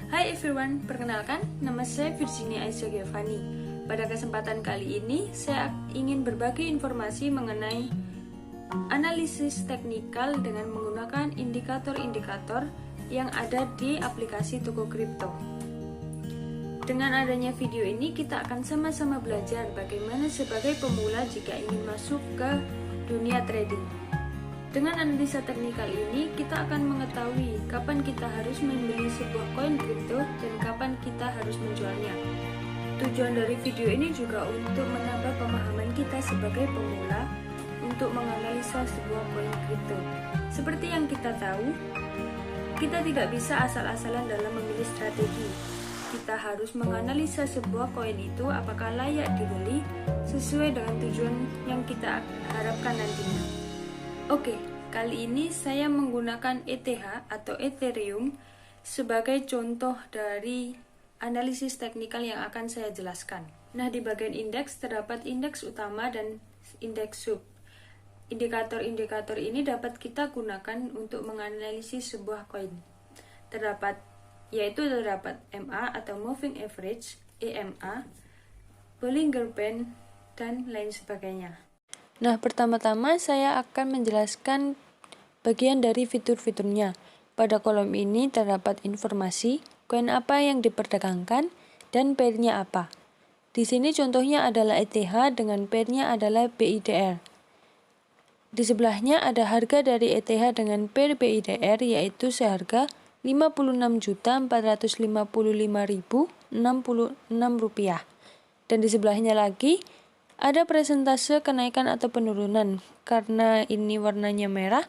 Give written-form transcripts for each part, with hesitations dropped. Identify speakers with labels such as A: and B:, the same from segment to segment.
A: Hai everyone, perkenalkan, nama saya Virginia Aisyah Giovanni. Pada kesempatan kali ini, saya ingin berbagi informasi mengenai analisis teknikal dengan menggunakan indikator-indikator yang ada di aplikasi toko kripto. Dengan adanya video ini, kita akan sama-sama belajar bagaimana sebagai pemula jika ingin masuk ke dunia trading. Dengan analisa teknikal ini, kita akan mengetahui kapan kita harus membeli sebuah koin kripto dan kapan kita harus menjualnya. Tujuan dari video ini juga untuk menambah pemahaman kita sebagai pemula untuk menganalisa sebuah koin kripto. Seperti yang kita tahu, kita tidak bisa asal-asalan dalam memilih strategi. Kita harus menganalisa sebuah koin itu apakah layak dibeli sesuai dengan tujuan yang kita harapkan nantinya. Oke, kali ini saya menggunakan ETH atau Ethereum sebagai contoh dari analisis teknikal yang akan saya jelaskan. Nah, di bagian indeks terdapat indeks utama dan indeks sub. Indikator-indikator ini dapat kita gunakan untuk menganalisis sebuah koin. Terdapat MA atau Moving Average, EMA, Bollinger Band, dan lain sebagainya. Nah, pertama-tama saya akan menjelaskan bagian dari fitur-fiturnya. Pada kolom ini terdapat informasi, koin apa yang diperdagangkan, dan pair-nya apa. Di sini contohnya adalah ETH dengan pair-nya adalah BIDR. Di sebelahnya ada harga dari ETH dengan pair BIDR yaitu seharga Rp56.455.066. Dan di sebelahnya lagi ada presentase kenaikan atau penurunan. Karena ini warnanya merah,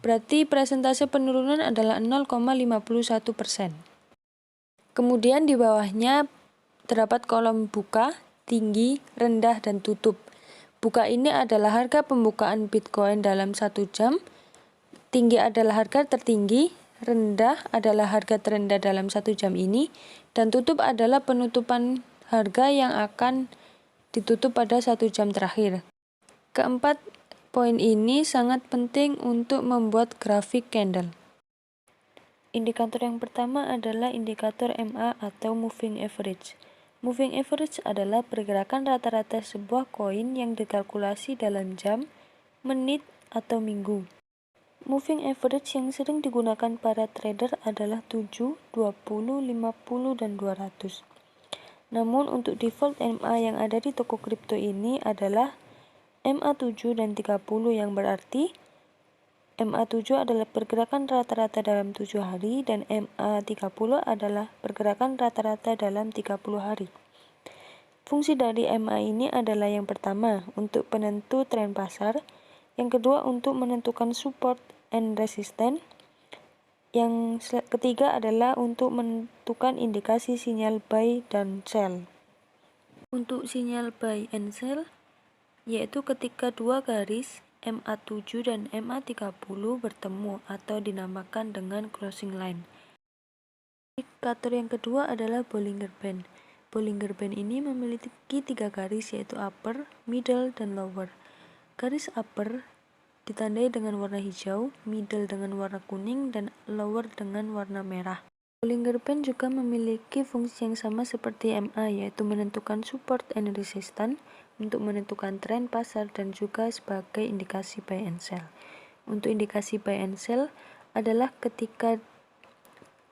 A: berarti presentase penurunan adalah 0,51%. Kemudian di bawahnya terdapat kolom buka, tinggi, rendah, dan tutup. Buka ini adalah harga pembukaan Bitcoin dalam 1 jam, tinggi adalah harga tertinggi, rendah adalah harga terendah dalam 1 jam ini, dan tutup adalah penutupan harga yang akan ditutup pada 1 jam terakhir. Keempat poin ini sangat penting untuk membuat grafik candle. Indikator yang pertama adalah indikator MA atau Moving Average. Moving Average adalah pergerakan rata-rata sebuah koin yang dikalkulasi dalam jam, menit, atau minggu. Moving Average yang sering digunakan para trader adalah 7, 20, 50, dan 200. Namun untuk default MA yang ada di toko kripto ini adalah MA7 dan 30 yang berarti MA7 adalah pergerakan rata-rata dalam 7 hari dan MA30 adalah pergerakan rata-rata dalam 30 hari. Fungsi dari MA ini adalah yang pertama untuk penentu tren pasar, yang kedua untuk menentukan support and resistance, yang ketiga adalah untuk menentukan indikasi sinyal buy dan sell. Untuk sinyal buy and sell, yaitu ketika dua garis MA7 dan MA30 bertemu atau dinamakan dengan crossing line. Indikator yang kedua adalah Bollinger Band. Bollinger Band ini memiliki 3 garis yaitu upper, middle, dan lower. Garis upper ditandai dengan warna hijau, middle dengan warna kuning, dan lower dengan warna merah. Bollinger Band juga memiliki fungsi yang sama seperti MA, yaitu menentukan support and resistance untuk menentukan tren pasar dan juga sebagai indikasi buy and sell. Untuk indikasi buy and sell adalah ketika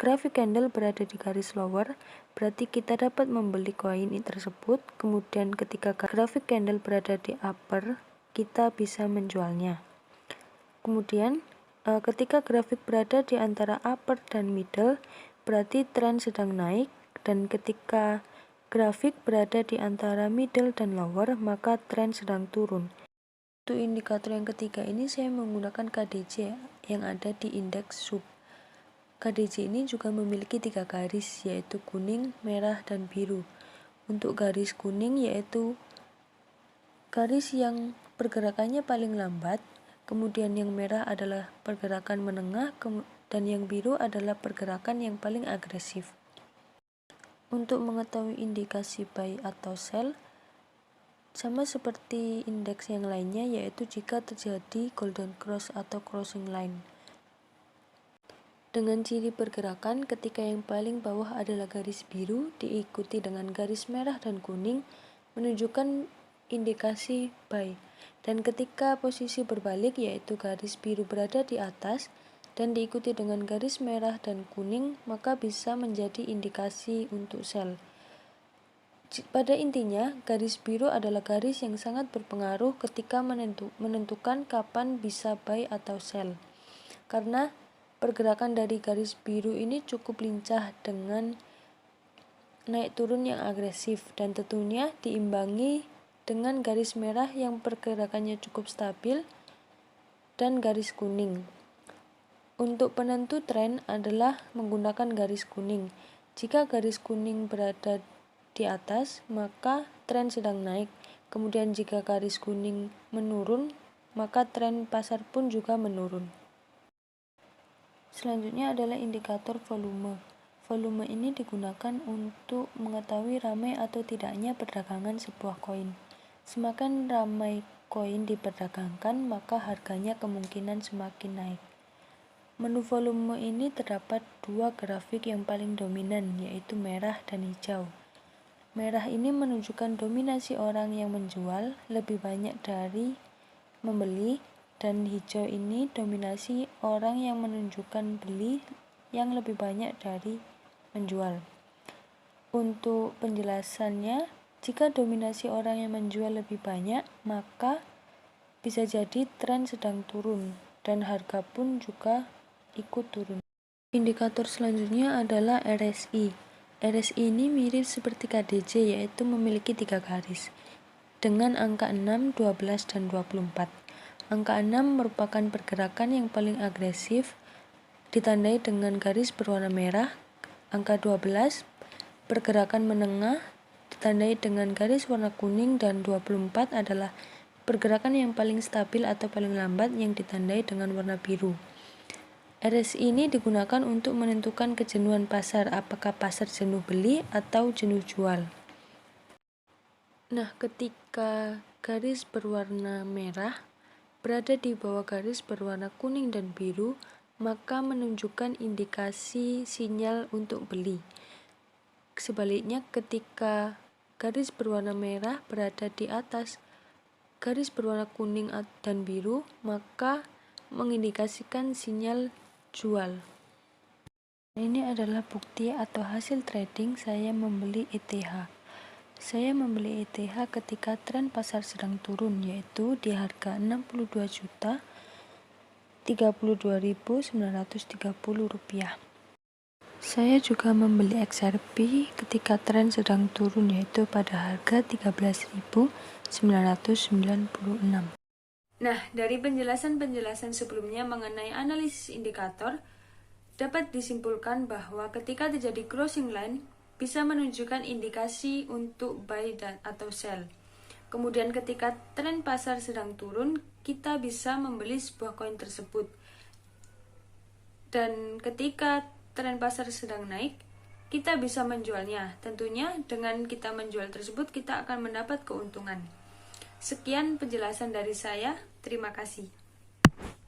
A: grafik candle berada di garis lower, berarti kita dapat membeli koin tersebut. Kemudian ketika grafik candle berada di upper, kita bisa menjualnya. Kemudian, ketika grafik berada di antara upper dan middle, berarti tren sedang naik, dan ketika grafik berada di antara middle dan lower, maka tren sedang turun. Untuk indikator yang ketiga ini, saya menggunakan KDJ yang ada di indeks sub. KDJ ini juga memiliki 3 garis, yaitu kuning, merah, dan biru. Untuk garis kuning yaitu garis yang pergerakannya paling lambat, kemudian yang merah adalah pergerakan menengah, dan yang biru adalah pergerakan yang paling agresif. Untuk mengetahui indikasi buy atau sell, sama seperti indeks yang lainnya, yaitu jika terjadi golden cross atau crossing line. Dengan ciri pergerakan, ketika yang paling bawah adalah garis biru, diikuti dengan garis merah dan kuning, menunjukkan indikasi buy. Dan ketika posisi berbalik, yaitu garis biru berada di atas, dan diikuti dengan garis merah dan kuning, maka bisa menjadi indikasi untuk sell. Pada intinya, garis biru adalah garis yang sangat berpengaruh ketika menentukan kapan bisa buy atau sell. Karena pergerakan dari garis biru ini cukup lincah dengan naik turun yang agresif dan tentunya diimbangi dengan garis merah yang pergerakannya cukup stabil dan garis kuning. Untuk penentu tren adalah menggunakan garis kuning. Jika garis kuning berada di atas, maka tren sedang naik. Kemudian jika garis kuning menurun, maka tren pasar pun juga menurun. Selanjutnya adalah indikator volume. Volume ini digunakan untuk mengetahui ramai atau tidaknya perdagangan sebuah koin. Semakin ramai koin diperdagangkan, maka harganya kemungkinan semakin naik. Menu volume ini terdapat dua grafik yang paling dominan, yaitu merah dan hijau. Merah ini menunjukkan dominasi orang yang menjual lebih banyak dari membeli, dan hijau ini dominasi orang yang menunjukkan beli yang lebih banyak dari menjual. Untuk penjelasannya, jika dominasi orang yang menjual lebih banyak, maka bisa jadi tren sedang turun dan harga pun juga ikut turun. Indikator selanjutnya adalah RSI. RSI ini mirip seperti KDJ, yaitu memiliki 3 garis dengan angka 6, 12, dan 24. Angka 6 merupakan pergerakan yang paling agresif, ditandai dengan garis berwarna merah. Angka 12, pergerakan menengah, ditandai dengan garis warna kuning, dan 24 adalah pergerakan yang paling stabil atau paling lambat yang ditandai dengan warna biru. RSI ini digunakan untuk menentukan kejenuhan pasar, apakah pasar jenuh beli atau jenuh jual. Nah, ketika garis berwarna merah berada di bawah garis berwarna kuning dan biru, maka menunjukkan indikasi sinyal untuk beli. Sebaliknya, ketika garis berwarna merah berada di atas garis berwarna kuning dan biru, maka mengindikasikan sinyal jual. Ini adalah bukti atau hasil trading saya membeli ETH. Saya membeli ETH ketika tren pasar sedang turun, yaitu di harga 62.32.930 rupiah. Saya juga membeli XRP ketika tren sedang turun, yaitu pada harga 13.996. Nah, dari penjelasan-penjelasan sebelumnya mengenai analisis indikator, dapat disimpulkan bahwa ketika terjadi crossing line, bisa menunjukkan indikasi untuk buy dan atau sell. Kemudian ketika tren pasar sedang turun, kita bisa membeli sebuah koin tersebut. Dan ketika tren pasar sedang naik, kita bisa menjualnya. Tentunya dengan kita menjual tersebut, kita akan mendapat keuntungan. Sekian penjelasan dari saya. Terima kasih.